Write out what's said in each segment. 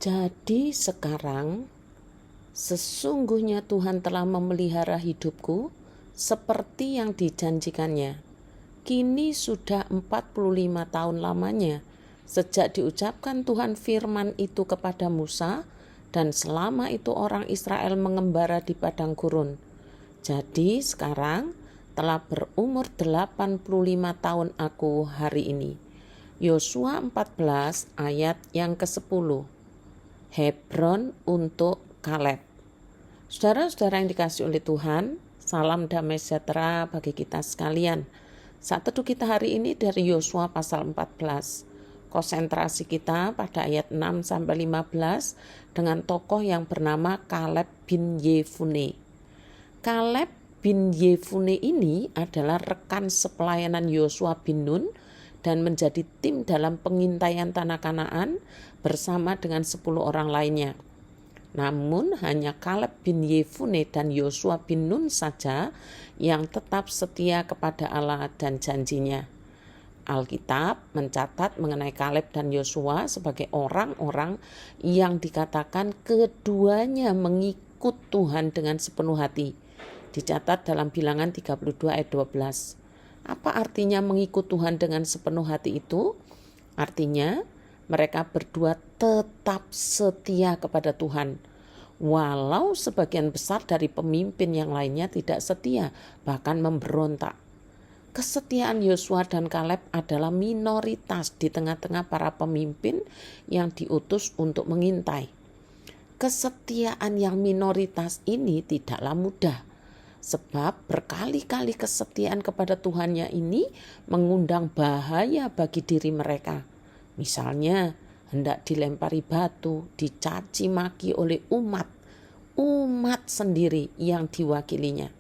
Jadi sekarang sesungguhnya Tuhan telah memelihara hidupku seperti yang dijanjikannya. Kini sudah 45 tahun lamanya sejak diucapkan Tuhan firman itu kepada Musa, dan selama itu orang Israel mengembara di padang gurun. Jadi sekarang telah berumur 85 tahun aku hari ini. Yosua 14 ayat yang ke-10. Hebron untuk Kaleb. Saudara-saudara yang dikasihi oleh Tuhan, salam damai sejahtera bagi kita sekalian. Saat teduh kita hari ini dari Yosua pasal 14. Konsentrasi kita pada ayat 6-15 dengan tokoh yang bernama Kaleb bin Yefune. Kaleb bin Yefune ini adalah rekan sepelayanan Yosua bin Nun dan menjadi tim dalam pengintaian tanah Kanaan bersama dengan 10 orang lainnya. Namun hanya Kaleb bin Yefune dan Yosua bin Nun saja yang tetap setia kepada Allah dan janjinya. Alkitab mencatat mengenai Kaleb dan Yosua sebagai orang-orang yang dikatakan keduanya mengikut Tuhan dengan sepenuh hati. Dicatat dalam Bilangan 32 ayat 12. Apa artinya mengikut Tuhan dengan sepenuh hati itu? Artinya mereka berdua tetap setia kepada Tuhan. Walau sebagian besar dari pemimpin yang lainnya tidak setia, bahkan memberontak. Kesetiaan Yosua dan Kaleb adalah minoritas di tengah-tengah para pemimpin yang diutus untuk mengintai. Kesetiaan yang minoritas ini tidaklah mudah, sebab berkali-kali kesetiaan kepada Tuhannya ini mengundang bahaya bagi diri mereka. Misalnya, hendak dilempari batu, dicaci maki oleh umat sendiri yang diwakilinya.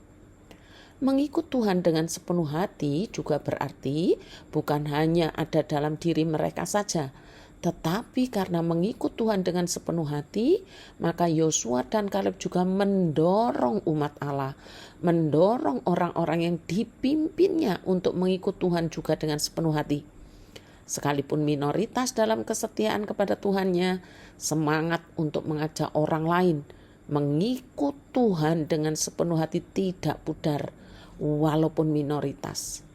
Mengikut Tuhan dengan sepenuh hati juga berarti bukan hanya ada dalam diri mereka saja, tetapi karena mengikut Tuhan dengan sepenuh hati, maka Yosua dan Kaleb juga mendorong umat Allah, mendorong orang-orang yang dipimpinnya untuk mengikut Tuhan juga dengan sepenuh hati. Sekalipun minoritas dalam kesetiaan kepada Tuhannya, semangat untuk mengajak orang lain mengikut Tuhan dengan sepenuh hati tidak pudar, walaupun minoritas.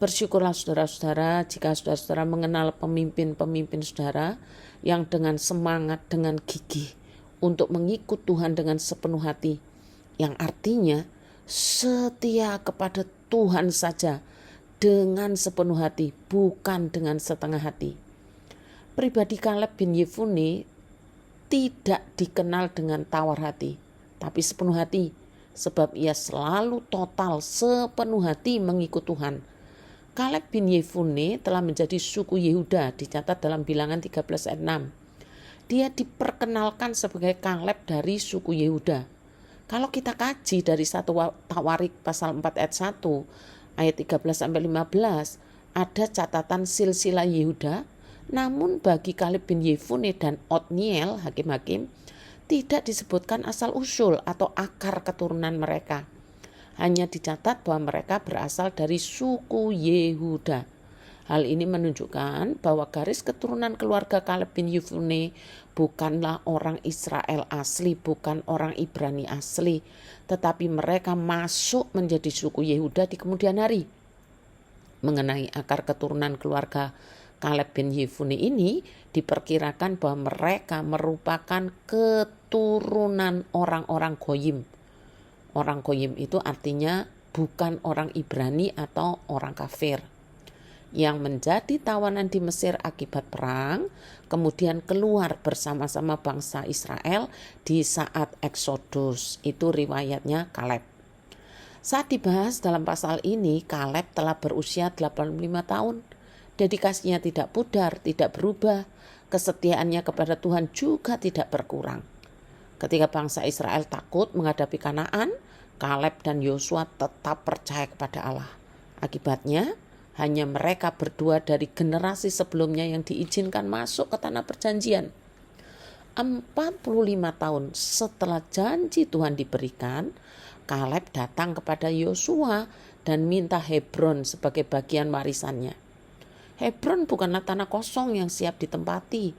Bersyukurlah saudara-saudara jika saudara-saudara mengenal pemimpin-pemimpin saudara yang dengan semangat, dengan gigih untuk mengikut Tuhan dengan sepenuh hati, yang artinya setia kepada Tuhan saja dengan sepenuh hati, bukan dengan setengah hati. Pribadi Kaleb bin Yefune tidak dikenal dengan tawar hati, tapi sepenuh hati, sebab ia selalu total sepenuh hati mengikut Tuhan. Kaleb bin Yefune telah menjadi suku Yehuda, dicatat dalam Bilangan 13 ayat 6. Dia diperkenalkan sebagai Kaleb dari suku Yehuda. Kalau kita kaji dari 1 Tawarik pasal 4 ayat 1 ayat 13-15, ada catatan silsilah Yehuda. Namun bagi Kaleb bin Yefune dan Otniel, hakim-hakim, tidak disebutkan asal usul atau akar keturunan mereka. Hanya dicatat bahwa mereka berasal dari suku Yehuda. Hal ini menunjukkan bahwa garis keturunan keluarga Kaleb bin Yefune bukanlah orang Israel asli, bukan orang Ibrani asli, tetapi mereka masuk menjadi suku Yehuda di kemudian hari. Mengenai akar keturunan keluarga Kaleb bin Yefune ini, diperkirakan bahwa mereka merupakan keturunan orang-orang Goyim. Orang Goyim itu artinya bukan orang Ibrani atau orang kafir, yang menjadi tawanan di Mesir akibat perang, kemudian keluar bersama-sama bangsa Israel di saat Eksodus. Itu riwayatnya Kaleb. Saat dibahas dalam pasal ini, Kaleb telah berusia 85 tahun. Dedikasinya tidak pudar, tidak berubah. Kesetiaannya kepada Tuhan juga tidak berkurang. Ketika bangsa Israel takut menghadapi Kanaan, Kaleb dan Yosua tetap percaya kepada Allah. Akibatnya, hanya mereka berdua dari generasi sebelumnya yang diizinkan masuk ke tanah perjanjian. 45 tahun setelah janji Tuhan diberikan, Kaleb datang kepada Yosua dan minta Hebron sebagai bagian warisannya. Hebron bukanlah tanah kosong yang siap ditempati.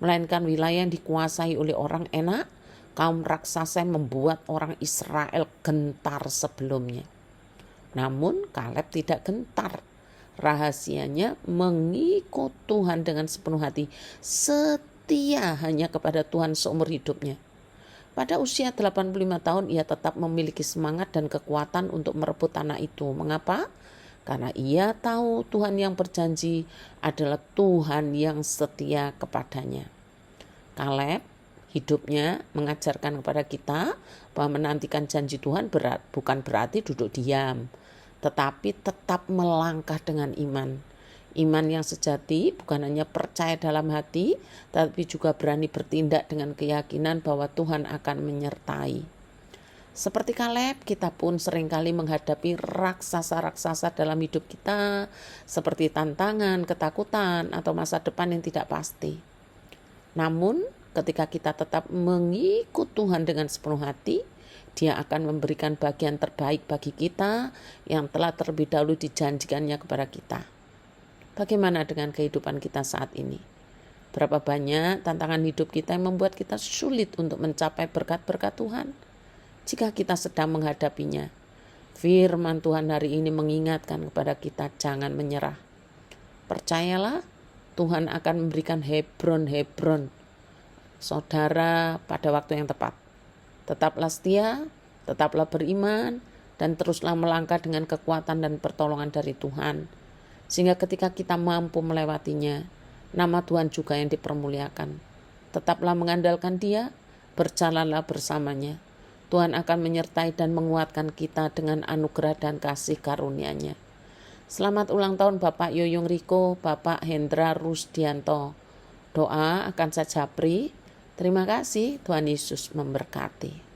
melainkan wilayah yang dikuasai oleh orang enak. Kaum raksasa yang membuat orang Israel gentar sebelumnya. Namun Kaleb tidak gentar. Rahasianya mengikut Tuhan dengan sepenuh hati, setia hanya kepada Tuhan seumur hidupnya. Pada usia 85 tahun ia tetap memiliki semangat dan kekuatan untuk merebut tanah itu. Mengapa? Karena ia tahu Tuhan yang berjanji adalah Tuhan yang setia kepadanya. Kaleb hidupnya mengajarkan kepada kita bahwa menantikan janji Tuhan bukan berarti duduk diam, tetapi tetap melangkah dengan iman. Iman yang sejati bukan hanya percaya dalam hati, tapi juga berani bertindak dengan keyakinan bahwa Tuhan akan menyertai. Seperti Kaleb, kita pun seringkali menghadapi raksasa-raksasa dalam hidup kita, seperti tantangan, ketakutan, atau masa depan yang tidak pasti. Namun, ketika kita tetap mengikut Tuhan dengan sepenuh hati, Dia akan memberikan bagian terbaik bagi kita yang telah terlebih dahulu dijanjikannya kepada kita. Bagaimana dengan kehidupan kita saat ini? Berapa banyak tantangan hidup kita yang membuat kita sulit untuk mencapai berkat-berkat Tuhan? Jika kita sedang menghadapinya, firman Tuhan hari ini mengingatkan kepada kita jangan menyerah. Percayalah, Tuhan akan memberikan Hebron saudara pada waktu yang tepat. Tetaplah setia, tetaplah beriman, dan teruslah melangkah dengan kekuatan dan pertolongan dari Tuhan. Sehingga ketika kita mampu melewatinya, nama Tuhan juga yang dipermuliakan. Tetaplah mengandalkan Dia, berjalanlah bersamanya. Tuhan akan menyertai dan menguatkan kita dengan anugerah dan kasih karunia-Nya. Selamat ulang tahun Bapak Yoyong Riko, Bapak Hendra Rusdianto. Doa akan saya japri. Terima kasih, Tuhan Yesus memberkati.